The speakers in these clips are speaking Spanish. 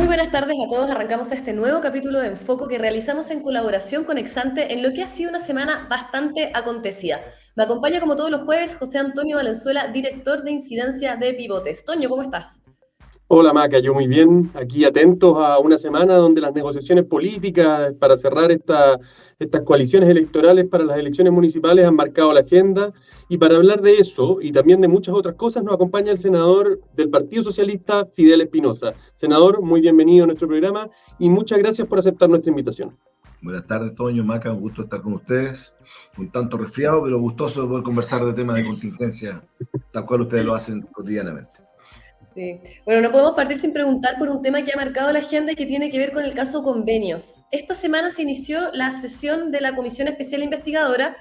buenas tardes a todos. Arrancamos este nuevo capítulo de Enfoco que realizamos en colaboración con Exante en lo que ha sido una semana bastante acontecida. Me acompaña como todos los jueves José Antonio Valenzuela, director de incidencia de Pivotes. Toño, ¿cómo estás? Hola Maca, yo muy bien, aquí atentos a una semana donde las negociaciones políticas para cerrar estas coaliciones electorales para las elecciones municipales han marcado la agenda y para hablar de eso y también de muchas otras cosas nos acompaña el senador del Partido Socialista, Fidel Espinosa. Senador, muy bienvenido a nuestro programa y muchas gracias por aceptar nuestra invitación. Buenas tardes, Toño, Maca, un gusto estar con ustedes. Un tanto resfriado, pero gustoso de poder conversar de temas de contingencia, tal cual ustedes lo hacen cotidianamente. Sí. Bueno, no podemos partir sin preguntar por un tema que ha marcado la agenda y que tiene que ver con el caso Convenios. Esta semana se inició la sesión de la Comisión Especial Investigadora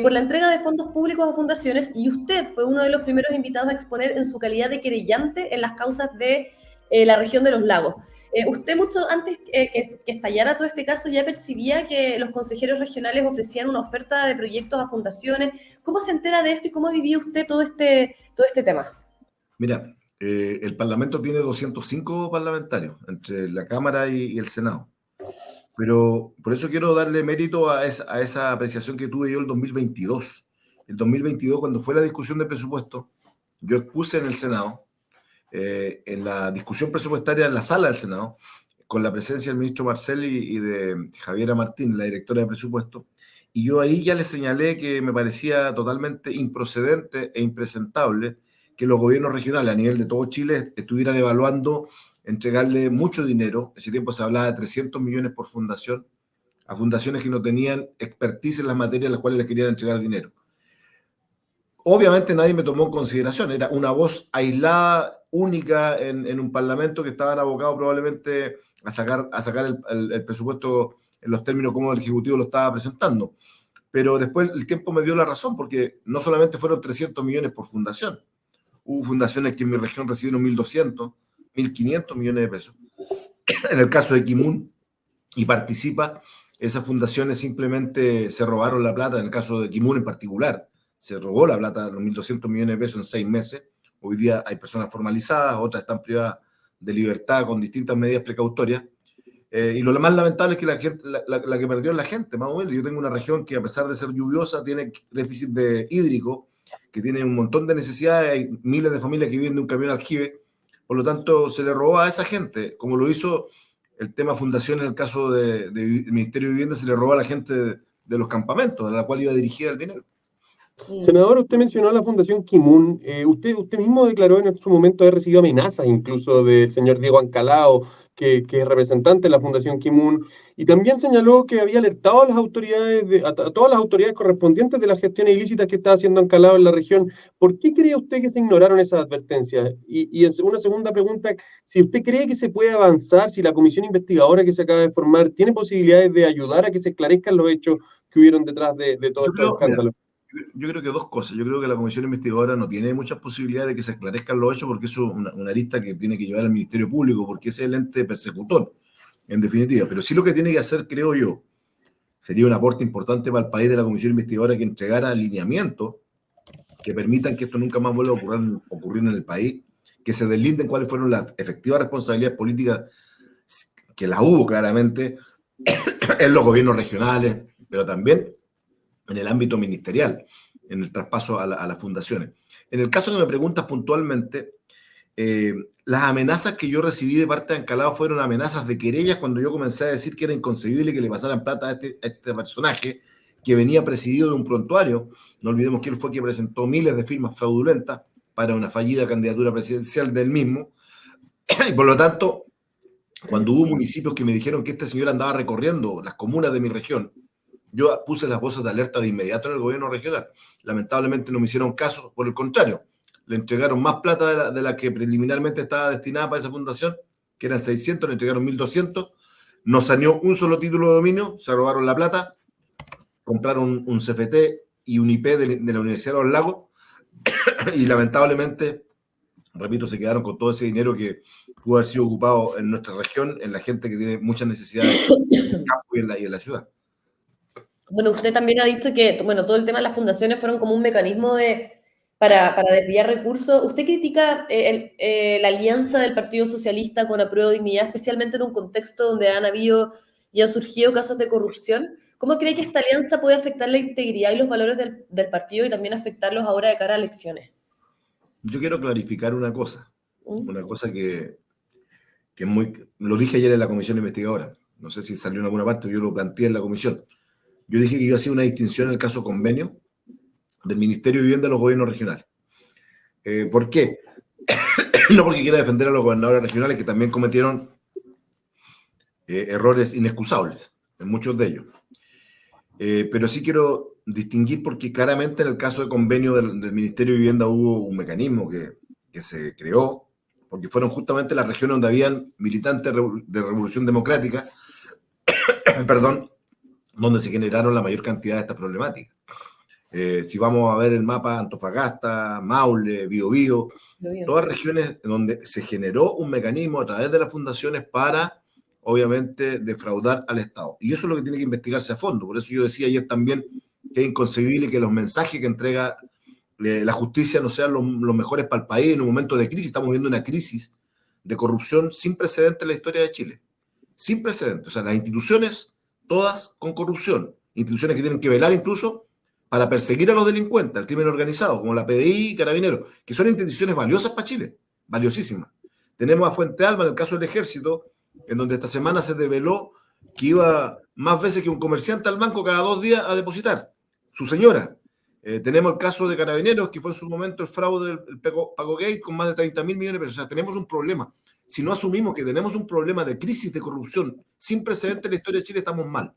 por la entrega de fondos públicos a fundaciones y usted fue uno de los primeros invitados a exponer en su calidad de querellante en las causas de la región de los lagos. Usted mucho antes que estallara todo este caso ya percibía que los consejeros regionales ofrecían una oferta de proyectos a fundaciones. ¿Cómo se entera de esto y cómo vivió usted todo este tema? Mira, el Parlamento tiene 205 parlamentarios entre la Cámara y el Senado. Pero por eso quiero darle mérito a esa apreciación que tuve yo el 2022. El 2022, cuando fue la discusión de presupuesto, yo expuse en el Senado, en la discusión presupuestaria en la sala del Senado, con la presencia del ministro Marcel y de Javiera Martín, la directora de presupuesto, y yo ahí ya le señalé que me parecía totalmente improcedente e impresentable que los gobiernos regionales a nivel de todo Chile estuvieran evaluando entregarle mucho dinero. En ese tiempo se hablaba de 300 millones por fundación, a fundaciones que no tenían expertise en las materias en las cuales les querían entregar dinero. Obviamente nadie me tomó en consideración, era una voz aislada, única en un parlamento que estaban abocados probablemente a sacar el presupuesto en los términos como el Ejecutivo lo estaba presentando. Pero después el tiempo me dio la razón, porque no solamente fueron 300 millones por fundación, hubo fundaciones que en mi región recibieron 1.200, 1.500 millones de pesos. En el caso de Kimun y Participa, esas fundaciones simplemente se robaron la plata, en el caso de Kimun en particular, se robó la plata, los 1.200 millones de pesos en 6 meses. Hoy día hay personas formalizadas, otras están privadas de libertad con distintas medidas precautorias. Y lo más lamentable es que la que perdió es la gente, más o menos. Yo tengo una región que a pesar de ser lluviosa tiene déficit hídrico, que tiene un montón de necesidades, hay miles de familias que viven de un camión aljibe, por lo tanto se le robó a esa gente, como lo hizo el tema fundación en el caso del Ministerio de Vivienda, se le robó a la gente de los campamentos, a la cual iba dirigida el dinero. Senador, usted mencionó a la Fundación Kimun. Usted mismo declaró en su momento haber recibido amenazas incluso del señor Diego Ancalao, que es representante de la Fundación Kimun, y también señaló que había alertado a las autoridades, a todas las autoridades correspondientes de las gestiones ilícitas que estaba haciendo Ancalao en la región. ¿Por qué cree usted que se ignoraron esas advertencias? Y una segunda pregunta, si usted cree que se puede avanzar, si la comisión investigadora que se acaba de formar tiene posibilidades de ayudar a que se esclarezcan los hechos que hubieron detrás de todo este escándalo. Yo creo que dos cosas. Yo creo que la comisión investigadora no tiene muchas posibilidades de que se esclarezcan los hechos porque eso es una arista que tiene que llevar al Ministerio Público porque ese es el ente persecutor, en definitiva. Pero sí lo que tiene que hacer, creo yo, sería un aporte importante para el país de la comisión investigadora que entregara alineamientos que permitan que esto nunca más vuelva a ocurrir en el país, que se deslinden cuáles fueron las efectivas responsabilidades políticas, que las hubo claramente en los gobiernos regionales, pero también en el ámbito ministerial, en el traspaso a las fundaciones. En el caso que me preguntas puntualmente, las amenazas que yo recibí de parte de Ancalao fueron amenazas de querellas cuando yo comencé a decir que era inconcebible que le pasaran plata a este personaje que venía presidido de un prontuario. No olvidemos que él fue quien presentó miles de firmas fraudulentas para una fallida candidatura presidencial del mismo. Y por lo tanto, cuando hubo municipios que me dijeron que este señor andaba recorriendo las comunas de mi región, yo puse las voces de alerta de inmediato en el gobierno regional. Lamentablemente no me hicieron caso, por el contrario, le entregaron más plata de la que preliminarmente estaba destinada para esa fundación, que eran 600, le entregaron 1.200, no saneó un solo título de dominio, se robaron la plata, compraron un CFT y un IP de la Universidad de los Lagos, y lamentablemente, repito, se quedaron con todo ese dinero que pudo haber sido ocupado en nuestra región, en la gente que tiene muchas necesidades en el campo y en la ciudad. Bueno, usted también ha dicho que, bueno, todo el tema de las fundaciones fueron como un mecanismo de para desviar recursos. ¿Usted critica la alianza del Partido Socialista con Apruebo Dignidad, especialmente en un contexto donde han habido y han surgido casos de corrupción? ¿Cómo cree que esta alianza puede afectar la integridad y los valores del partido y también afectarlos ahora de cara a elecciones? Yo quiero clarificar ¿Mm? una cosa que es muy... Lo dije ayer en la comisión investigadora, no sé si salió en alguna parte, pero yo lo planteé en la comisión. Yo dije que yo hacía una distinción en el caso convenio del Ministerio de Vivienda de los gobiernos regionales. ¿Por qué? No porque quiera defender a los gobernadores regionales que también cometieron errores inexcusables, en muchos de ellos. Pero sí quiero distinguir porque claramente en el caso de convenio del Ministerio de Vivienda hubo un mecanismo que se creó, porque fueron justamente las regiones donde habían militantes de Revolución Democrática, perdón, donde se generaron la mayor cantidad de estas problemáticas. Si vamos a ver el mapa, Antofagasta, Maule, Biobío, todas regiones donde se generó un mecanismo a través de las fundaciones para, obviamente, defraudar al Estado. Y eso es lo que tiene que investigarse a fondo. Por eso yo decía ayer también que es inconcebible que los mensajes que entrega la justicia no sean los mejores para el país en un momento de crisis. Estamos viendo una crisis de corrupción sin precedentes en la historia de Chile. Sin precedentes. O sea, las instituciones, todas con corrupción. Instituciones que tienen que velar incluso para perseguir a los delincuentes, al crimen organizado, como la PDI y Carabineros, que son instituciones valiosas para Chile, valiosísimas. Tenemos a Fuente Alba, en el caso del Ejército, en donde esta semana se develó que iba más veces que un comerciante al banco cada 2 días a depositar, su señora. Tenemos el caso de Carabineros, que fue en su momento el fraude del Pagogate con más de 30.000 millones de pesos. O sea, tenemos un problema. Si no asumimos que tenemos un problema de crisis de corrupción sin precedentes en la historia de Chile, estamos mal.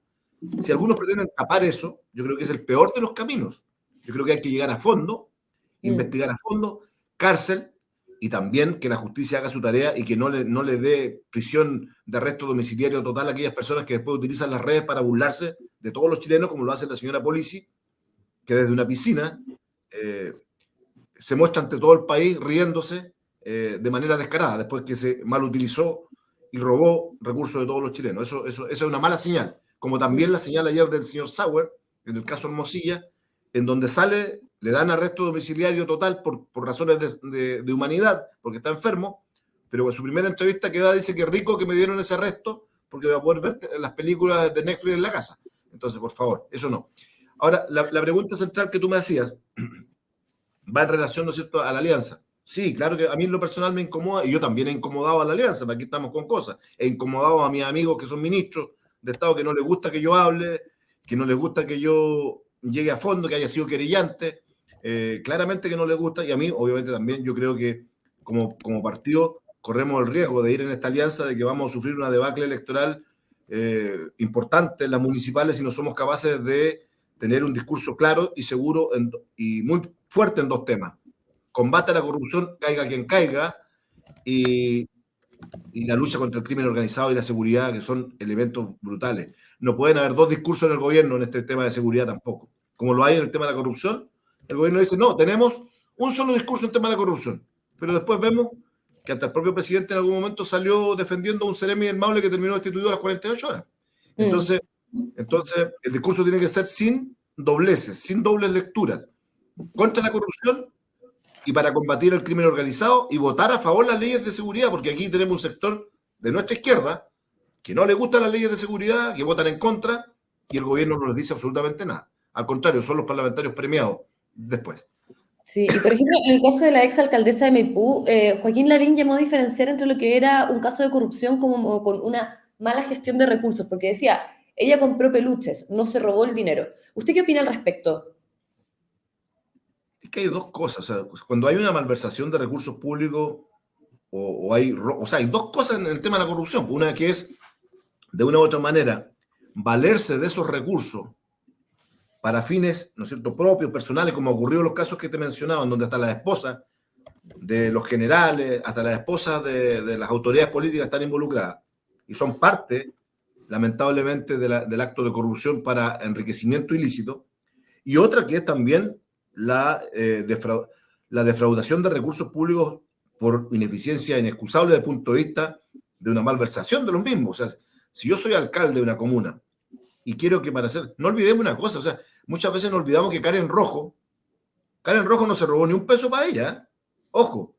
Si algunos pretenden tapar eso, yo creo que es el peor de los caminos. Yo creo que hay que llegar a fondo, investigar a fondo, cárcel, y también que la justicia haga su tarea y que no le dé prisión de arresto domiciliario total a aquellas personas que después utilizan las redes para burlarse de todos los chilenos, como lo hace la señora Polisi, que desde una piscina se muestra ante todo el país riéndose de manera descarada, después que se mal utilizó y robó recursos de todos los chilenos. Eso es una mala señal. Como también la señal ayer del señor Sauer, en el caso Hermosilla, en donde sale, le dan arresto domiciliario total por razones de humanidad, porque está enfermo, pero en su primera entrevista que da dice que rico que me dieron ese arresto, porque voy a poder ver las películas de Netflix en la casa. Entonces, por favor, eso no. Ahora, la pregunta central que tú me hacías va en relación, ¿no es cierto?, a la alianza. Sí, claro que a mí en lo personal me incomoda, y yo también he incomodado a la alianza, porque aquí estamos con cosas. He incomodado a mis amigos que son ministros de Estado, que no les gusta que yo hable, que no les gusta que yo llegue a fondo, que haya sido querellante, claramente que no les gusta, y a mí, obviamente, también yo creo que como partido corremos el riesgo de ir en esta alianza, de que vamos a sufrir una debacle electoral importante en las municipales si no somos capaces de tener un discurso claro y seguro y muy fuerte en 2 temas. Combate a la corrupción, caiga quien caiga, y la lucha contra el crimen organizado y la seguridad, que son elementos brutales. No pueden haber 2 discursos en el gobierno en este tema de seguridad tampoco. Como lo hay en el tema de la corrupción, el gobierno dice, no, tenemos un solo discurso en el tema de la corrupción. Pero después vemos que hasta el propio presidente en algún momento salió defendiendo a un Seremi del Maule que terminó destituido a las 48 horas. Entonces, el discurso tiene que ser sin dobleces, sin dobles lecturas, contra la corrupción y para combatir el crimen organizado y votar a favor de las leyes de seguridad, porque aquí tenemos un sector de nuestra izquierda que no le gustan las leyes de seguridad, que votan en contra, y el gobierno no les dice absolutamente nada. Al contrario, son los parlamentarios premiados después. Sí, y por ejemplo, en el caso de la exalcaldesa de Maipú, Joaquín Lavín llamó a diferenciar entre lo que era un caso de corrupción como con una mala gestión de recursos, porque decía, ella compró peluches, no se robó el dinero. ¿Usted qué opina al respecto? Es que hay 2 cosas. O sea, cuando hay una malversación de recursos públicos hay 2 cosas en el tema de la corrupción. Una que es, de una u otra manera, valerse de esos recursos para fines, ¿no es cierto?, propios, personales, como ocurrió en los casos que te mencionaba, en donde hasta las esposas de los generales, hasta las esposas de las autoridades políticas están involucradas y son parte, lamentablemente, del acto de corrupción para enriquecimiento ilícito. Y otra que es también la defraudación de recursos públicos por ineficiencia inexcusable desde el punto de vista de una malversación de los mismos. O sea, si yo soy alcalde de una comuna y quiero que para hacer... No olvidemos una cosa, o sea, muchas veces nos olvidamos que Karen Rojo Karen Rojo no se robó ni un peso para ella. Ojo,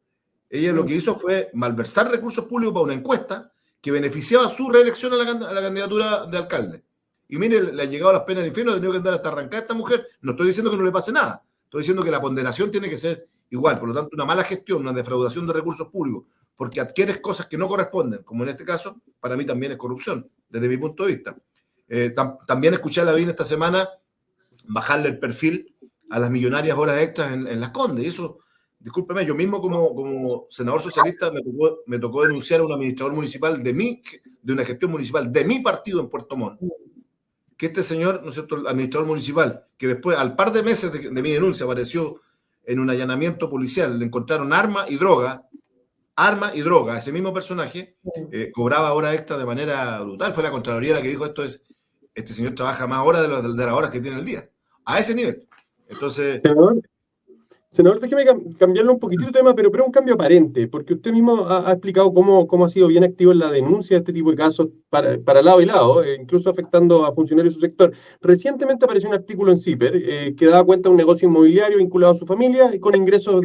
ella lo que hizo fue malversar recursos públicos para una encuesta que beneficiaba su reelección a la candidatura de alcalde. Y mire, le han llegado las penas del infierno, ha tenido que andar hasta arrancar a esta mujer. No estoy diciendo que no le pase nada, estoy diciendo que la ponderación tiene que ser igual. Por lo tanto, una mala gestión, una defraudación de recursos públicos, porque adquieres cosas que no corresponden, como en este caso, para mí también es corrupción, desde mi punto de vista. También escuché a Lavín esta semana bajarle el perfil a las millonarias horas extras en Las Condes. Y eso, discúlpeme, yo mismo como senador socialista me tocó denunciar a un administrador municipal de una gestión municipal de mi partido en Puerto Montt, que este señor, ¿no es cierto?, el administrador municipal, que después, al par de meses de mi denuncia, apareció en un allanamiento policial, le encontraron arma y droga, ese mismo personaje, cobraba horas extra de manera brutal. Fue la Contraloría la que dijo este señor trabaja más horas de las horas que tiene el día. A ese nivel. Entonces... Senador, déjeme cambiarle un poquitito de tema, pero un cambio aparente, porque usted mismo ha explicado cómo ha sido bien activo en la denuncia de este tipo de casos para lado y lado, incluso afectando a funcionarios de su sector. Recientemente apareció un artículo en CIPER que daba cuenta de un negocio inmobiliario vinculado a su familia y con ingresos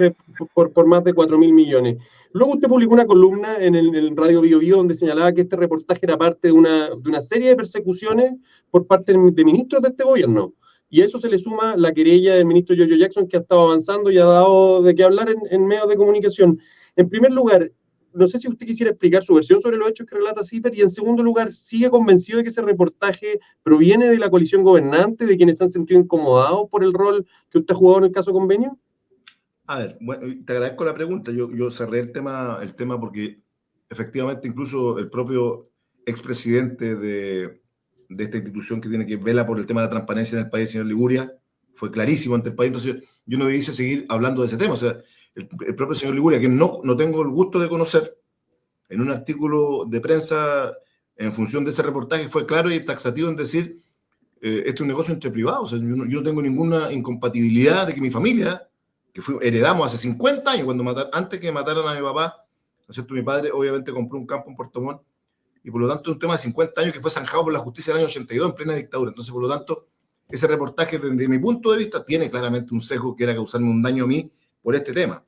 por más de 4.000 millones. Luego usted publicó una columna en el Radio Bio Bio donde señalaba que este reportaje era parte de una serie de persecuciones por parte de ministros de este gobierno. Y a eso se le suma la querella del ministro Giorgio Jackson, que ha estado avanzando y ha dado de qué hablar en medios de comunicación. En primer lugar, no sé si usted quisiera explicar su versión sobre los hechos que relata CIPER, y en segundo lugar, ¿sigue convencido de que ese reportaje proviene de la coalición gobernante, de quienes se han sentido incomodados por el rol que usted ha jugado en el caso Convenio? A ver, bueno, te agradezco la pregunta. Yo cerré el tema porque efectivamente incluso el propio expresidente de esta institución que tiene que vela por el tema de la transparencia en el país, el señor Liguria, fue clarísimo ante el país. Entonces yo no debí seguir hablando de ese tema. O sea, el propio señor Liguria, que no tengo el gusto de conocer, en un artículo de prensa en función de ese reportaje, fue claro y taxativo en decir, este es un negocio entre privados. O sea, yo no tengo ninguna incompatibilidad de que mi familia, que heredamos hace 50 años, antes que mataran a mi papá, ¿no es cierto? Mi padre obviamente compró un campo en Puerto Montt, y por lo tanto es un tema de 50 años que fue zanjado por la justicia en el año 82 en plena dictadura. Entonces, por lo tanto, ese reportaje, desde mi punto de vista, tiene claramente un sesgo que era causarme un daño a mí por este tema.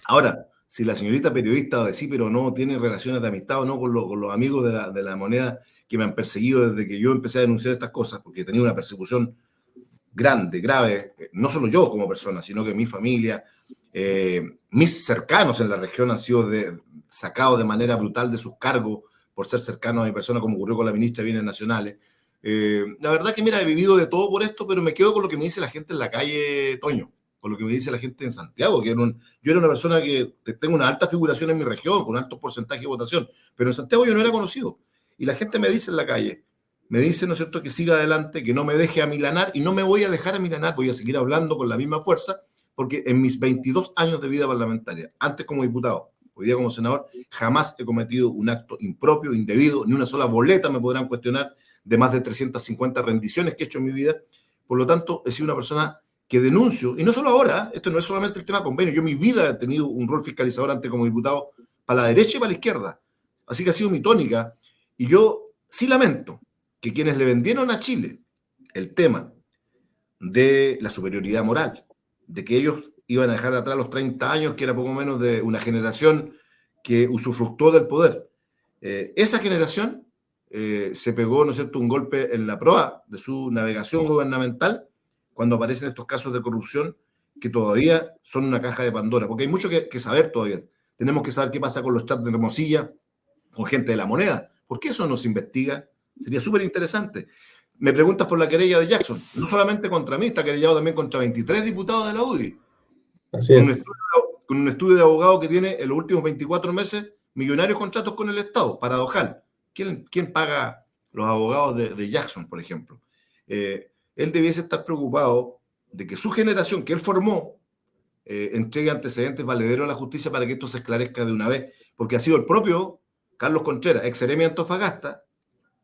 Ahora, si la señorita periodista de CIPER o no tiene relaciones de amistad o no con los amigos de la moneda que me han perseguido desde que yo empecé a denunciar estas cosas, porque he tenido una persecución grande, grave, no solo yo como persona, sino que mi familia, mis cercanos en la región han sido sacados de manera brutal de sus cargos por ser cercano a mi persona, como ocurrió con la ministra de Bienes Nacionales. La verdad que, mira, he vivido de todo por esto, pero me quedo con lo que me dice la gente en la calle, Toño, con lo que me dice la gente en Santiago, que yo era una persona que tengo una alta figuración en mi región, con un alto porcentaje de votación, pero en Santiago yo no era conocido. Y la gente me dice en la calle, me dice, ¿no es cierto?, que siga adelante, que no me deje amilanar, y no me voy a dejar amilanar, voy a seguir hablando con la misma fuerza, porque en mis 22 años de vida parlamentaria, antes como diputado, hoy día como senador, jamás he cometido un acto impropio, indebido, ni una sola boleta me podrán cuestionar de más de 350 rendiciones que he hecho en mi vida. Por lo tanto, he sido una persona que denuncio, y no solo ahora, esto no es solamente el tema convenio, yo en mi vida he tenido un rol fiscalizador antes como diputado para la derecha y para la izquierda, así que ha sido mi tónica, y yo sí lamento que quienes le vendieron a Chile el tema de la superioridad moral, de que ellos iban a dejar atrás los 30 años, que era poco menos de una generación que usufructó del poder. Esa generación se pegó, ¿no es cierto?, un golpe en la proa de su navegación gubernamental cuando aparecen estos casos de corrupción que todavía son una caja de Pandora, porque hay mucho que saber todavía. Tenemos que saber qué pasa con los chats de Hermosilla, con gente de la moneda. ¿Por qué eso no se investiga? Sería súper interesante. Me preguntas por la querella de Jackson. No solamente contra mí, está querellado también contra 23 diputados de la UDI. Así es. Con un estudio de abogado que tiene en los últimos 24 meses millonarios contratos con el Estado, paradojal. ¿Quién paga los abogados de Jackson, por ejemplo? Él debiese estar preocupado de que su generación que él formó entregue antecedentes valederos a la justicia para que esto se esclarezca de una vez, porque ha sido el propio Carlos Contreras, ex seremi de Antofagasta,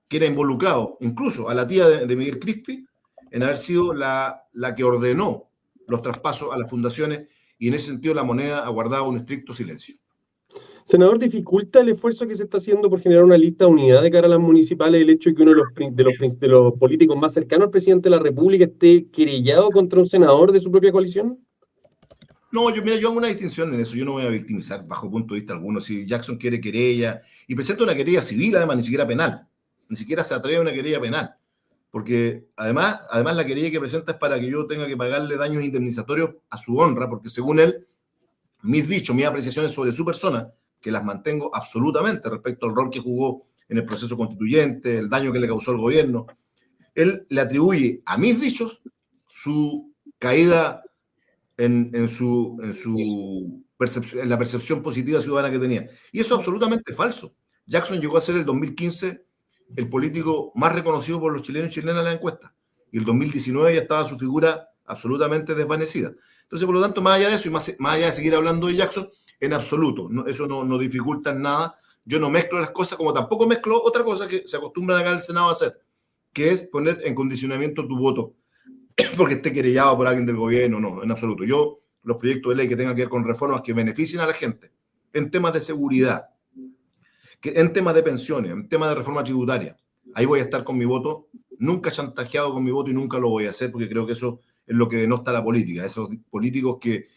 que era involucrado, incluso a la tía de Miguel Crispi, en haber sido la que ordenó los traspasos a las fundaciones, y en ese sentido la moneda ha guardado un estricto silencio. Senador, ¿dificulta el esfuerzo que se está haciendo por generar una lista de unidad de cara a las municipales el hecho de que uno de los políticos más cercanos al presidente de la República esté querellado contra un senador de su propia coalición? No, mira, yo hago una distinción en eso. Yo no voy a victimizar bajo punto de vista alguno. Si Jackson quiere querella, y presenta una querella civil, además, ni siquiera penal. Ni siquiera se atreve a una querella penal. Porque además la querella que presenta es para que yo tenga que pagarle daños indemnizatorios a su honra, porque según él, mis dichos, mis apreciaciones sobre su persona, que las mantengo absolutamente respecto al rol que jugó en el proceso constituyente, el daño que le causó al gobierno, él le atribuye a mis dichos su caída en la percepción positiva ciudadana que tenía. Y eso es absolutamente falso. Jackson llegó a ser el 2015 el político más reconocido por los chilenos y chilenas en la encuesta. Y el 2019 ya estaba su figura absolutamente desvanecida. Entonces, por lo tanto, más allá de eso y más allá de seguir hablando de Jackson, en absoluto, eso no dificulta en nada. Yo no mezclo las cosas, como tampoco mezclo otra cosa que se acostumbran acá en el Senado a hacer, que es poner en condicionamiento tu voto porque esté querellado por alguien del gobierno, no, en absoluto. Yo, los proyectos de ley que tengan que ver con reformas que beneficien a la gente en temas de seguridad, en temas de pensiones, en temas de reforma tributaria, ahí voy a estar con mi voto, nunca chantajeado con mi voto y nunca lo voy a hacer porque creo que eso es lo que denota la política, esos políticos que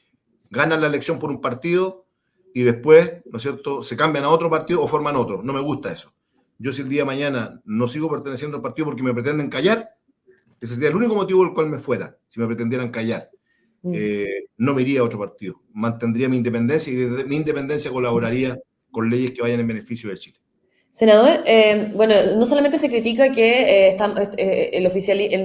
ganan la elección por un partido y después, ¿no es cierto?, se cambian a otro partido o forman otro. No me gusta eso. Yo si el día de mañana no sigo perteneciendo al partido porque me pretenden callar, ese sería el único motivo por el cual me fuera, si me pretendieran callar. No me iría a otro partido. Mantendría mi independencia y desde mi independencia colaboraría con leyes que vayan en beneficio de Chile. Senador, bueno, no solamente se critica que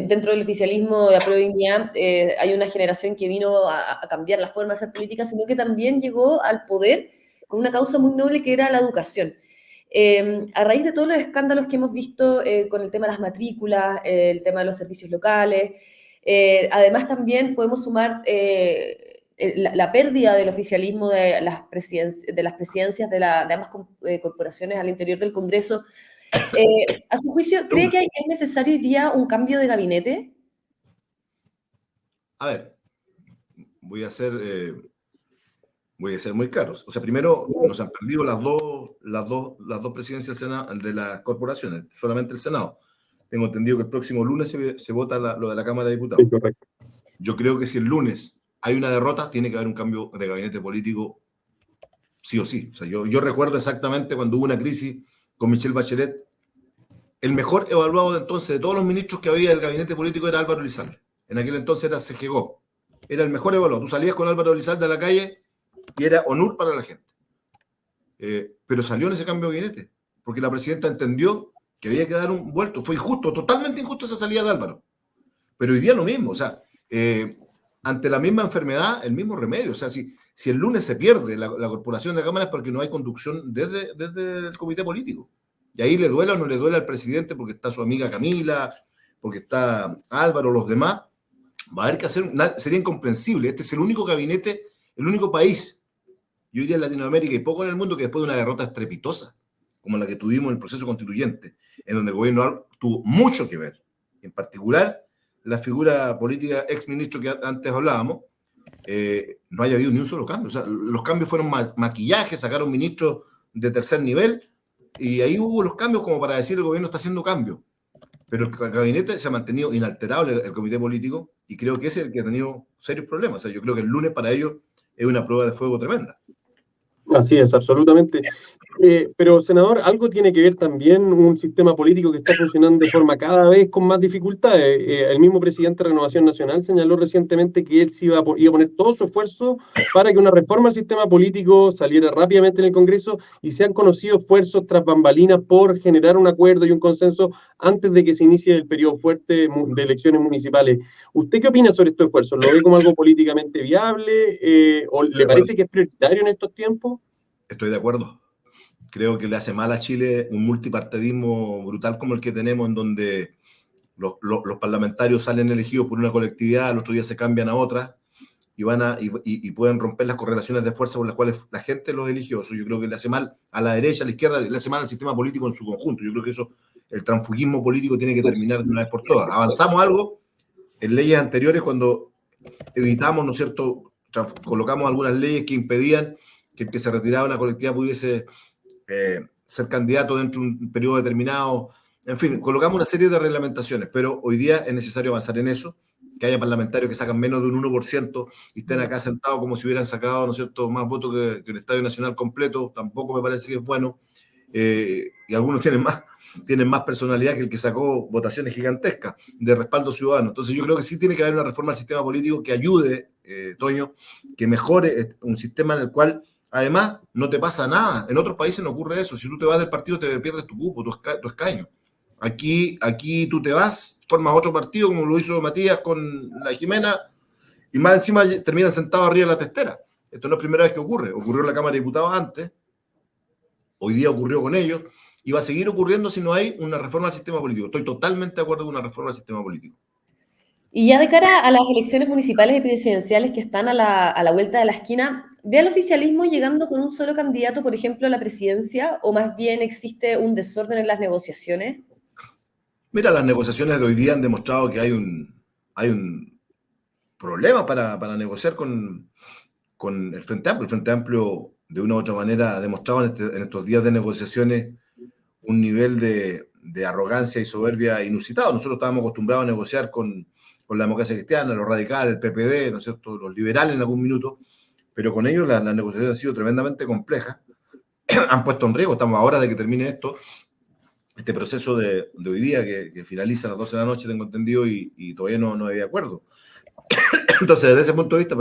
dentro del oficialismo de Apruebo Dignidad hay una generación que vino a cambiar la forma de hacer política, sino que también llegó al poder con una causa muy noble que era la educación. A raíz de todos los escándalos que hemos visto con el tema de las matrículas, el tema de los servicios locales, además también podemos sumar la pérdida del oficialismo de las presidencias de ambas corporaciones al interior del Congreso. A su juicio, ¿cree que es necesario hoy día un cambio de gabinete? A ver, voy a ser muy claro. O sea, primero nos han perdido las dos presidencias del Senado, de las corporaciones, solamente el Senado. Tengo entendido que el próximo lunes se vota lo de la Cámara de Diputados. Sí, correcto. Yo creo que si el lunes hay una derrota, tiene que haber un cambio de gabinete político sí o sí. O sea, yo recuerdo exactamente cuando hubo una crisis con Michelle Bachelet, el mejor evaluado de entonces de todos los ministros que había del gabinete político era Álvaro Elizalde. En aquel entonces era CGGO. Era el mejor evaluado. Tú salías con Álvaro Elizalde a la calle y era honor para la gente. Pero salió en ese cambio de gabinete, porque la presidenta entendió que había que dar un vuelto. Fue injusto, totalmente injusto esa salida de Álvaro. Pero hoy día lo mismo, o sea, ante la misma enfermedad, el mismo remedio. O sea, si el lunes se pierde la corporación de la Cámara es porque no hay conducción desde el comité político. Y ahí le duela o no le duela al presidente porque está su amiga Camila, porque está Álvaro, los demás. Va a haber que hacer, sería incomprensible. Este es el único gabinete, el único país, yo diría en Latinoamérica y poco en el mundo, que después de una derrota estrepitosa, como la que tuvimos en el proceso constituyente, en donde el gobierno tuvo mucho que ver, en particular la figura política exministro que antes hablábamos, no haya habido ni un solo cambio. O sea, los cambios fueron maquillajes, sacaron ministros de tercer nivel, y ahí hubo los cambios como para decir el gobierno está haciendo cambios. Pero el gabinete se ha mantenido inalterable, el comité político, y creo que ese es el que ha tenido serios problemas. O sea, yo creo que el lunes para ellos es una prueba de fuego tremenda. Así es, absolutamente. Pero, senador, algo tiene que ver también un sistema político que está funcionando de forma cada vez con más dificultades. El mismo presidente de Renovación Nacional señaló recientemente que él iba a poner todo su esfuerzo para que una reforma al sistema político saliera rápidamente en el Congreso, y se han conocido esfuerzos tras bambalinas por generar un acuerdo y un consenso antes de que se inicie el periodo fuerte de elecciones municipales. ¿Usted qué opina sobre estos esfuerzos? ¿Lo ve como algo políticamente viable? ¿O le parece que es prioritario en estos tiempos? Estoy de acuerdo. Creo que le hace mal a Chile un multipartidismo brutal como el que tenemos, en donde los parlamentarios salen elegidos por una colectividad, al otro día se cambian a otra y pueden romper las correlaciones de fuerza por las cuales la gente los eligió. Eso yo creo que le hace mal a la derecha, a la izquierda, le hace mal al sistema político en su conjunto. Yo creo que eso, el transfugismo político tiene que terminar de una vez por todas. Avanzamos algo en leyes anteriores cuando evitamos, ¿no es cierto?, colocamos algunas leyes que impedían que el que se retiraba de una colectividad pudiese ser candidato dentro de un periodo determinado. En fin, colocamos una serie de reglamentaciones, pero hoy día es necesario avanzar en eso. que haya parlamentarios que sacan menos de un 1% y estén acá sentados como si hubieran sacado, ¿no es cierto?, más votos que el Estadio Nacional completo, tampoco me parece que es bueno. Y algunos tienen más personalidad que el que sacó votaciones gigantescas de respaldo ciudadano. Entonces yo creo que sí tiene que haber una reforma al sistema político que ayude, Toño, que mejore un sistema en el cual además no te pasa nada. En otros países no ocurre eso. Si tú te vas del partido te pierdes tu cupo, tu escaño. Aquí tú te vas, formas otro partido como lo hizo Matías con la Jimena y más encima terminan sentados arriba de la testera. Esto no es primera vez que ocurre. Ocurrió en la Cámara de Diputados antes. Hoy día ocurrió con ellos y va a seguir ocurriendo si no hay una reforma al sistema político. Estoy totalmente de acuerdo con una reforma al sistema político. Y ya de cara a las elecciones municipales y presidenciales que están a la vuelta de la esquina, ¿ve al oficialismo llegando con un solo candidato, por ejemplo, a la presidencia, o más bien existe un desorden en las negociaciones? Mira, las negociaciones de hoy día han demostrado que hay un problema para negociar con el Frente Amplio. El Frente Amplio, de una u otra manera, ha demostrado en estos días de negociaciones un nivel de arrogancia y soberbia inusitado. Nosotros estábamos acostumbrados a negociar con la democracia cristiana, los radicales, el PPD, ¿no es cierto?, los liberales en algún minuto, pero con ellos las negociaciones han sido tremendamente complejas. Han puesto en riesgo, estamos ahora de que termine este proceso de hoy día que finaliza a las 12 de la noche, tengo entendido, y todavía no hay de acuerdo. Entonces, desde ese punto de vista,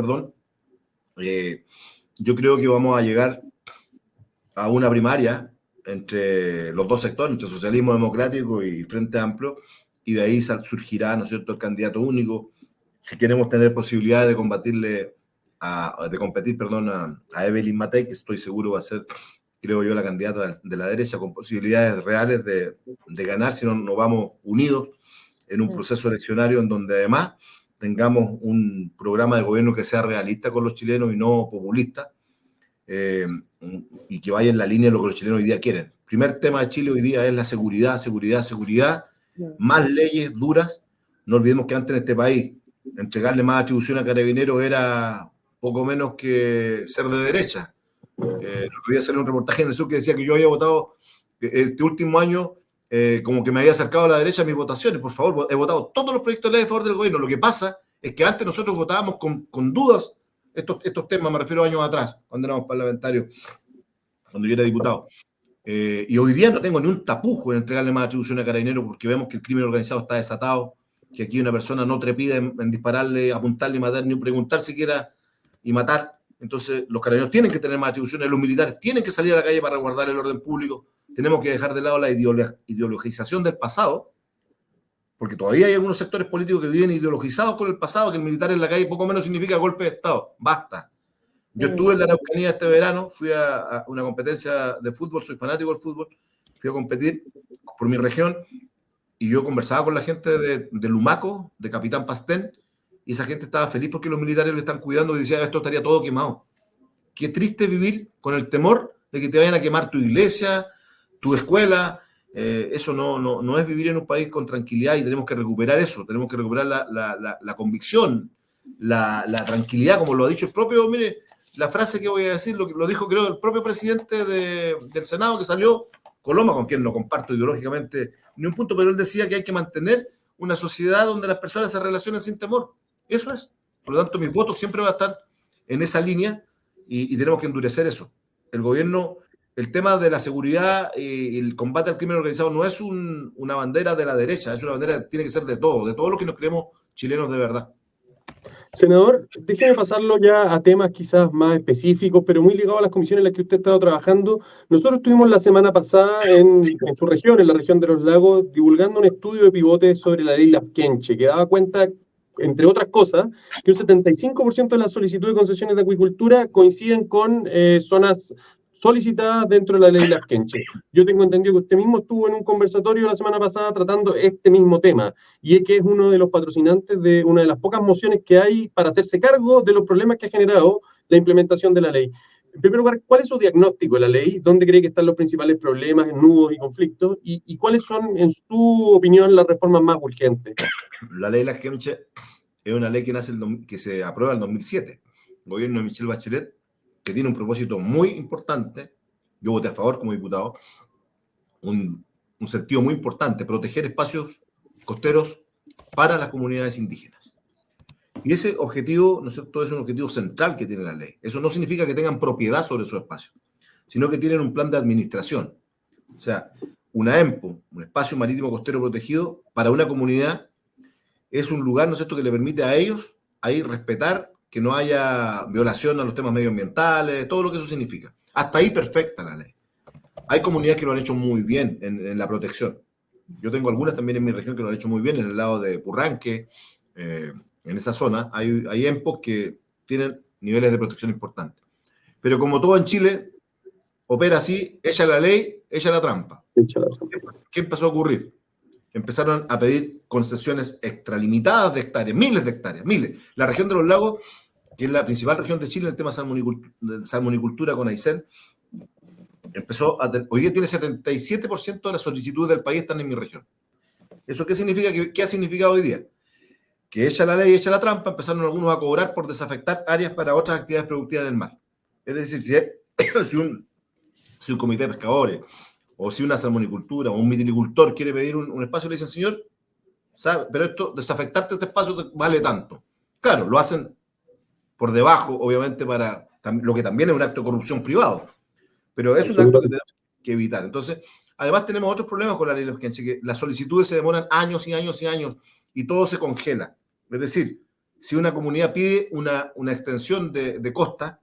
yo creo que vamos a llegar a una primaria entre los dos sectores, entre socialismo democrático y Frente Amplio, y de ahí surgirá, ¿no es cierto?, el candidato único. Si queremos tener posibilidades de competir, a Evelyn Matei, que estoy seguro va a ser, creo yo, la candidata de la derecha, con posibilidades reales de ganar, si no nos vamos unidos en un proceso eleccionario en donde además tengamos un programa de gobierno que sea realista con los chilenos y no populista, y que vaya en la línea de lo que los chilenos hoy día quieren. El primer tema de Chile hoy día es la seguridad, más leyes duras. No olvidemos que antes en este país entregarle más atribución a Carabineros era poco menos que ser de derecha. El otro día salió un reportaje en el Sur que decía que yo había votado este último año como que me había acercado a la derecha a mis votaciones. Por favor, he votado todos los proyectos de ley a favor del gobierno. Lo que pasa es que antes nosotros votábamos con dudas estos temas, me refiero a años atrás, cuando éramos parlamentarios, cuando yo era diputado. Y hoy día no tengo ni un tapujo en entregarle más atribución a Carabineros porque vemos que el crimen organizado está desatado, que aquí una persona no trepida en dispararle, apuntarle y matar, ni preguntar siquiera y matar. Entonces los Carabineros tienen que tener más atribuciones, los militares tienen que salir a la calle para resguardar el orden público. Tenemos que dejar de lado la ideologización del pasado, porque todavía hay algunos sectores políticos que viven ideologizados con el pasado, que el militar en la calle poco menos significa golpe de Estado. Basta. Yo estuve en la Araucanía este verano, fui a una competencia de fútbol, soy fanático del fútbol, fui a competir por mi región y yo conversaba con la gente de Lumaco, de Capitán Pastén, y esa gente estaba feliz porque los militares le están cuidando y decía, esto estaría todo quemado. Qué triste vivir con el temor de que te vayan a quemar tu iglesia, tu escuela. Eso no es vivir en un país con tranquilidad y tenemos que recuperar eso, tenemos que recuperar la convicción, la tranquilidad, como lo ha dicho el propio, mire, la frase que voy a decir, lo dijo creo el propio presidente del Senado que salió, Coloma, con quien no comparto ideológicamente ni un punto, pero él decía que hay que mantener una sociedad donde las personas se relacionen sin temor. Eso es. Por lo tanto, mis votos siempre van a estar en esa línea y tenemos que endurecer eso. El gobierno, el tema de la seguridad y el combate al crimen organizado no es una bandera de la derecha, es una bandera que tiene que ser de todos los que nos creemos chilenos de verdad. Senador, déjeme pasarlo ya a temas quizás más específicos, pero muy ligados a las comisiones en las que usted ha estado trabajando. Nosotros estuvimos la semana pasada en su región, en la región de los lagos, divulgando un estudio de pivote sobre la ley Lafkenche, que daba cuenta, entre otras cosas, que un 75% de las solicitudes de concesiones de acuicultura coinciden con zonas solicitadas dentro de la ley Lafkenche. Yo tengo entendido que usted mismo estuvo en un conversatorio la semana pasada tratando este mismo tema, y es que es uno de los patrocinantes de una de las pocas mociones que hay para hacerse cargo de los problemas que ha generado la implementación de la ley. En primer lugar, ¿cuál es su diagnóstico de la ley? ¿Dónde cree que están los principales problemas, nudos y conflictos? ¿Y cuáles son, en su opinión, las reformas más urgentes? La ley Lafkenche es una ley que se aprueba en 2007. El gobierno de Michelle Bachelet, que tiene un propósito muy importante, yo voté a favor como diputado, un sentido muy importante, proteger espacios costeros para las comunidades indígenas. Y ese objetivo, ¿no es cierto?, es un objetivo central que tiene la ley. Eso no significa que tengan propiedad sobre su espacio, sino que tienen un plan de administración. O sea, una EMPO, un espacio marítimo costero protegido, para una comunidad es un lugar, ¿no es cierto?, que le permite a ellos ahí respetar que no haya violación a los temas medioambientales, todo lo que eso significa. Hasta ahí perfecta la ley. Hay comunidades que lo han hecho muy bien en la protección. Yo tengo algunas también en mi región que lo han hecho muy bien, en el lado de Purranque, en esa zona, hay EMPOs que tienen niveles de protección importantes. Pero como todo en Chile, opera así, echa la ley, echa la trampa. ¿Qué empezó a ocurrir? Empezaron a pedir concesiones extralimitadas de hectáreas, miles de hectáreas, miles. La región de los lagos, que es la principal región de Chile en el tema de salmonicultura con Aysén, hoy día tiene 77% de las solicitudes del país están en mi región. ¿Eso qué significa? ¿Qué ha significado hoy día? Que echa la ley, echa la trampa, empezaron algunos a cobrar por desafectar áreas para otras actividades productivas en el mar. Es decir, si un comité de pescadores, o si una salmonicultura, o un mitilicultor quiere pedir un espacio, le dicen, señor, ¿sabe? Pero esto, desafectarte este espacio vale tanto. Claro, lo hacen por debajo, obviamente, para lo que también es un acto de corrupción privado. Pero es un acto que tenemos que evitar. Entonces, además tenemos otros problemas con la ley de emergencia, que las solicitudes se demoran años y años y años, y todo se congela. Es decir, si una comunidad pide una extensión de costa,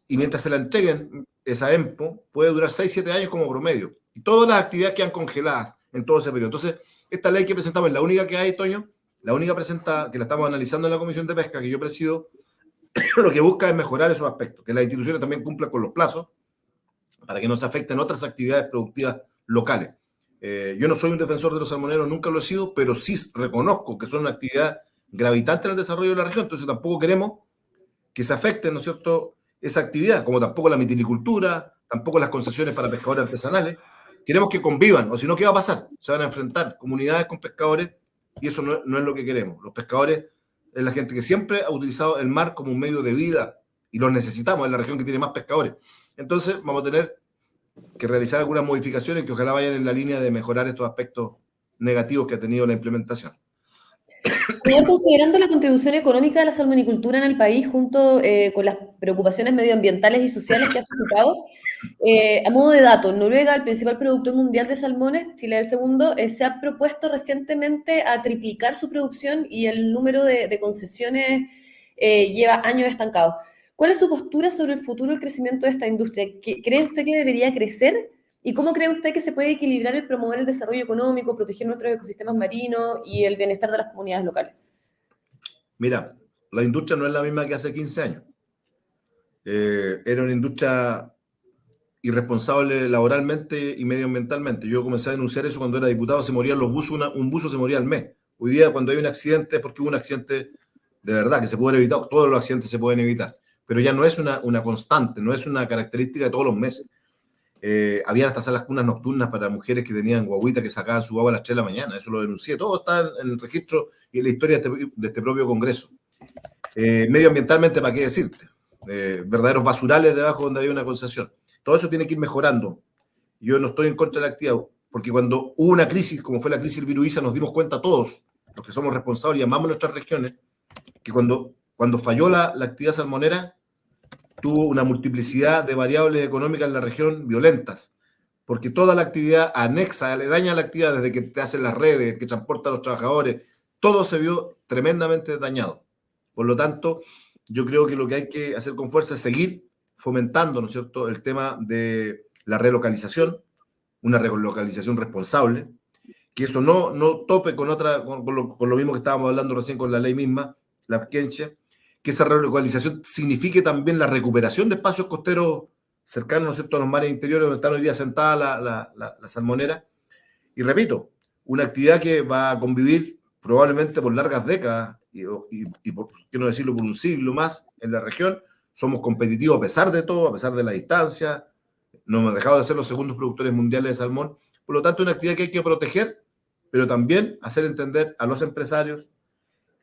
y mientras se la entreguen, esa EMPO puede durar 6-7 años como promedio. Y todas las actividades quedan congeladas en todo ese periodo. Entonces, esta ley que presentamos es la única que hay, Toño, la única presentada, que la estamos analizando en la Comisión de Pesca, que yo presido, lo que busca es mejorar esos aspectos, que las instituciones también cumplan con los plazos, para que no se afecten otras actividades productivas locales. Yo no soy un defensor de los salmoneros, nunca lo he sido, pero sí reconozco que son una actividad gravitante en el desarrollo de la región, entonces tampoco queremos que se afecte, ¿no es cierto?, esa actividad, como tampoco la mitilicultura, tampoco las concesiones para pescadores artesanales. Queremos que convivan, o si no, ¿qué va a pasar? Se van a enfrentar comunidades con pescadores y eso no es lo que queremos. Los pescadores es la gente que siempre ha utilizado el mar como un medio de vida y los necesitamos, es la región que tiene más pescadores. Entonces vamos a tener que realizar algunas modificaciones que ojalá vayan en la línea de mejorar estos aspectos negativos que ha tenido la implementación. Señor, considerando la contribución económica de la salmonicultura en el país junto con las preocupaciones medioambientales y sociales que ha suscitado, a modo de dato, Noruega, el principal productor mundial de salmones, Chile el segundo, se ha propuesto recientemente a triplicar su producción y el número de concesiones lleva años estancados. ¿Cuál es su postura sobre el futuro del crecimiento de esta industria? ¿Cree usted que debería crecer? ¿Y cómo cree usted que se puede equilibrar el promover el desarrollo económico, proteger nuestros ecosistemas marinos y el bienestar de las comunidades locales? Mira, la industria no es la misma que hace 15 años. Era una industria irresponsable laboralmente y medioambientalmente. Yo comencé a denunciar eso cuando era diputado, se morían los buzos, un buzo se moría al mes. Hoy día cuando hay un accidente es porque hubo un accidente de verdad, que se puede evitar, todos los accidentes se pueden evitar, pero ya no es una constante, no es una característica de todos los meses. Habían hasta salas cunas nocturnas para mujeres que tenían guaguita que sacaban su guagua a las 3 de la mañana, eso lo denuncié, todo está en el registro y en la historia de este propio Congreso. Medioambientalmente, ¿para qué decirte? Verdaderos basurales debajo donde había una concesión. Todo eso tiene que ir mejorando. Yo no estoy en contra de la actividad, porque cuando hubo una crisis, como fue la crisis del virus, nos dimos cuenta todos, los que somos responsables y amamos nuestras regiones, que cuando falló la actividad salmonera, tuvo una multiplicidad de variables económicas en la región violentas, porque toda la actividad anexa, aledaña a la actividad, desde que te hacen las redes, que transportan a los trabajadores, todo se vio tremendamente dañado. Por lo tanto, yo creo que lo que hay que hacer con fuerza es seguir fomentando, ¿no es cierto?, el tema de la relocalización, una relocalización responsable, que eso no tope con lo mismo que estábamos hablando recién con la ley misma, la urgencia, que esa relocalización signifique también la recuperación de espacios costeros cercanos, ¿no es cierto?, a los mares interiores donde están hoy día sentadas la salmonera. Y repito, una actividad que va a convivir probablemente por largas décadas y por qué no decirlo, por un siglo más en la región. Somos competitivos a pesar de todo, a pesar de la distancia. No hemos dejado de ser los segundos productores mundiales de salmón. Por lo tanto, una actividad que hay que proteger, pero también hacer entender a los empresarios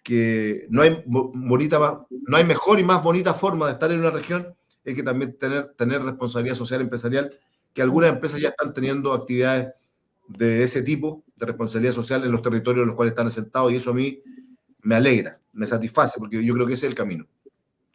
que no hay mejor y más bonita forma de estar en una región, es que también tener responsabilidad social empresarial, que algunas empresas ya están teniendo actividades de ese tipo, de responsabilidad social en los territorios en los cuales están asentados, y eso a mí me alegra, me satisface, porque yo creo que ese es el camino.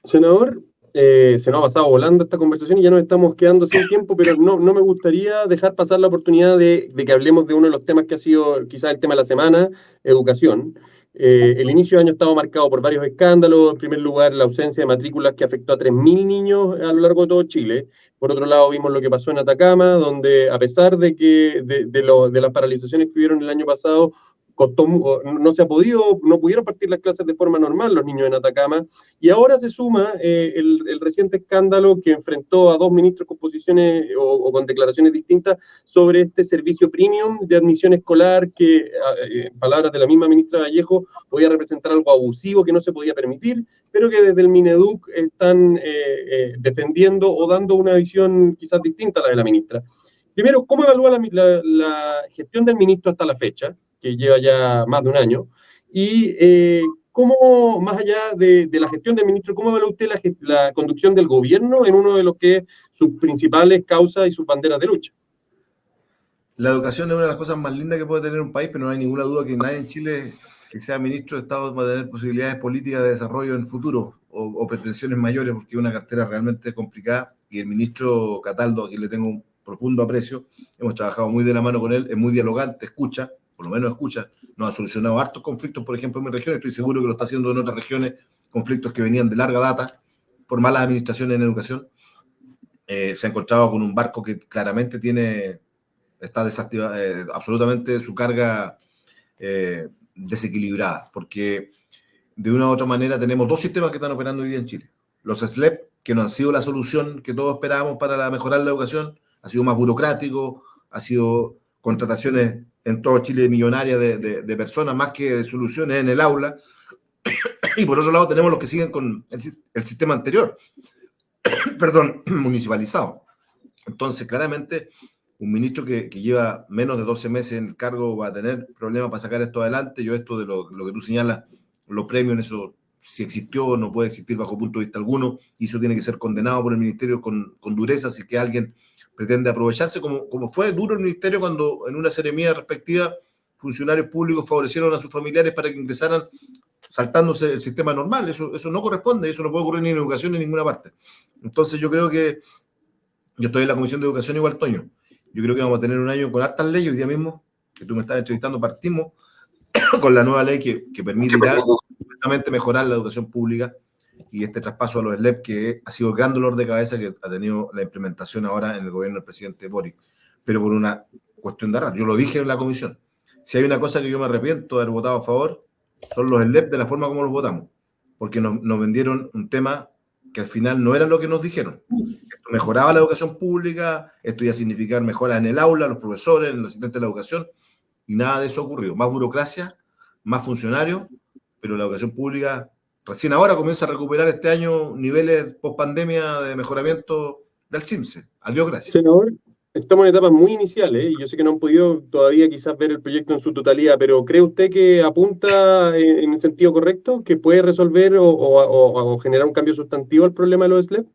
Senador, se nos ha pasado volando esta conversación y ya nos estamos quedando sin tiempo, pero no me gustaría dejar pasar la oportunidad de que hablemos de uno de los temas que ha sido quizás el tema de la semana, educación. El inicio de año ha estado marcado por varios escándalos. En primer lugar, la ausencia de matrículas que afectó a 3.000 niños a lo largo de todo Chile. Por otro lado, vimos lo que pasó en Atacama, donde a pesar de que de las paralizaciones que hubieron el año pasado, no pudieron partir las clases de forma normal los niños en Atacama, y ahora se suma el reciente escándalo que enfrentó a dos ministros con posiciones o con declaraciones distintas sobre este servicio premium de admisión escolar que, en palabras de la misma ministra Vallejo, podía representar algo abusivo que no se podía permitir, pero que desde el Mineduc están defendiendo o dando una visión quizás distinta a la de la ministra. Primero, ¿cómo evalúa la gestión del ministro hasta la fecha, que lleva ya más de un año? Y ¿cómo, más allá de la gestión del ministro, cómo evalúa usted la conducción del gobierno en uno de los que es sus principales causas y sus banderas de lucha? La educación es una de las cosas más lindas que puede tener un país, pero no hay ninguna duda que nadie en Chile que sea ministro de Estado va a tener posibilidades políticas de desarrollo en el futuro o pretensiones mayores, porque es una cartera realmente complicada. Y el ministro Cataldo, a quien le tengo un profundo aprecio, hemos trabajado muy de la mano con él, es muy dialogante, escucha, por lo menos escucha, nos ha solucionado hartos conflictos, por ejemplo, en mi región, estoy seguro que lo está haciendo en otras regiones, conflictos que venían de larga data por malas administraciones en educación. Se ha encontrado con un barco que claramente está desactivado, absolutamente su carga desequilibrada, porque de una u otra manera tenemos dos sistemas que están operando hoy día en Chile. Los SLEP, que no han sido la solución que todos esperábamos para mejorar la educación, ha sido más burocrático, ha sido contrataciones en todo Chile millonarias de personas más que de soluciones en el aula. Y por otro lado tenemos los que siguen con el sistema anterior, perdón, municipalizado. Entonces, claramente, un ministro que lleva menos de 12 meses en el cargo va a tener problemas para sacar esto adelante. Yo esto de lo que tú señalas, los premios, eso si existió no puede existir bajo punto de vista alguno, y eso tiene que ser condenado por el ministerio con dureza si que alguien pretende aprovecharse, como fue duro el ministerio cuando en una seremía respectiva funcionarios públicos favorecieron a sus familiares para que ingresaran saltándose el sistema normal. Eso no corresponde, eso no puede ocurrir ni en educación ni en ninguna parte. Entonces yo creo que, yo estoy en la Comisión de Educación igual, Toño, yo creo que vamos a tener un año con hartas leyes. Hoy día mismo, que tú me estás entrevistando, partimos con la nueva ley que permitirá justamente mejorar la educación pública y este traspaso a los SLEP, que ha sido el gran dolor de cabeza que ha tenido la implementación ahora en el gobierno del presidente Boric, pero por una cuestión de arrastre. Yo lo dije en la comisión. Si hay una cosa que yo me arrepiento de haber votado a favor, son los SLEP de la forma como los votamos, porque nos vendieron un tema que al final no era lo que nos dijeron. Esto mejoraba la educación pública, esto iba a significar mejoras en el aula, los profesores, los asistentes de la educación, y nada de eso ocurrió. Más burocracia, más funcionarios, pero la educación pública recién ahora comienza a recuperar este año niveles post-pandemia de mejoramiento del CIMSE. Adiós, gracias. Senador, estamos en etapas muy iniciales, y yo sé que no han podido todavía quizás ver el proyecto en su totalidad, pero ¿cree usted que apunta en el sentido correcto, que puede resolver o generar un cambio sustantivo al problema de los SLEP?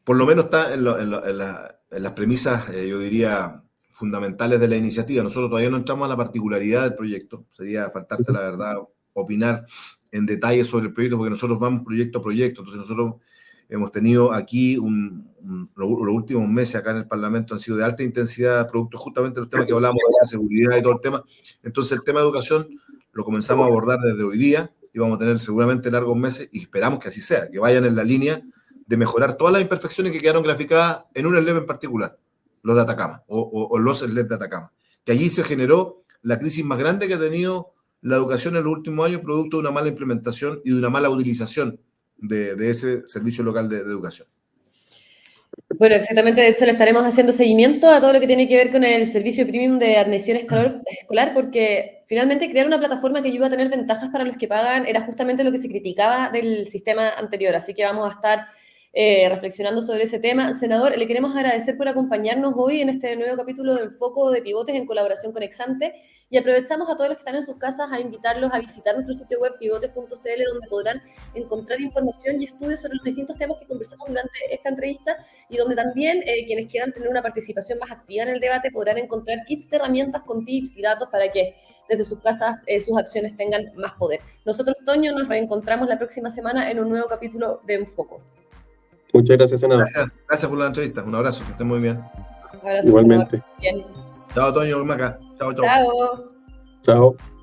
Por lo menos está en las premisas, yo diría, fundamentales de la iniciativa. Nosotros todavía no entramos a la particularidad del proyecto. Sería faltarte la verdad opinar en detalle sobre el proyecto, porque nosotros vamos proyecto a proyecto. Entonces nosotros hemos tenido aquí los últimos meses acá en el Parlamento han sido de alta intensidad, producto justamente de los temas que hablamos de seguridad y todo el tema. Entonces el tema de educación lo comenzamos a abordar desde hoy día y vamos a tener seguramente largos meses, y esperamos que así sea, que vayan en la línea de mejorar todas las imperfecciones que quedaron graficadas en un SLEP en particular, los de Atacama, o los SLEP de Atacama, que allí se generó la crisis más grande que ha tenido la educación en los últimos años, producto de una mala implementación y de una mala utilización de ese servicio local de educación. Bueno, exactamente, de hecho le estaremos haciendo seguimiento a todo lo que tiene que ver con el servicio premium de admisión escolar, porque finalmente crear una plataforma que ayude a tener ventajas para los que pagan era justamente lo que se criticaba del sistema anterior, así que vamos a estar reflexionando sobre ese tema. Senador, le queremos agradecer por acompañarnos hoy en este nuevo capítulo de Enfoco de Pivotes en colaboración con Exante, y aprovechamos a todos los que están en sus casas a invitarlos a visitar nuestro sitio web pivotes.cl, donde podrán encontrar información y estudios sobre los distintos temas que conversamos durante esta entrevista, y donde también quienes quieran tener una participación más activa en el debate podrán encontrar kits de herramientas con tips y datos para que desde sus casas sus acciones tengan más poder. Nosotros, Toño, nos reencontramos la próxima semana en un nuevo capítulo de Enfoco. Muchas gracias, senador. Gracias por la entrevista. Un abrazo, que estén muy bien. Abrazo, igualmente. Bien. Chao, Toño, Maca. Chao, chao. Chao. Chao.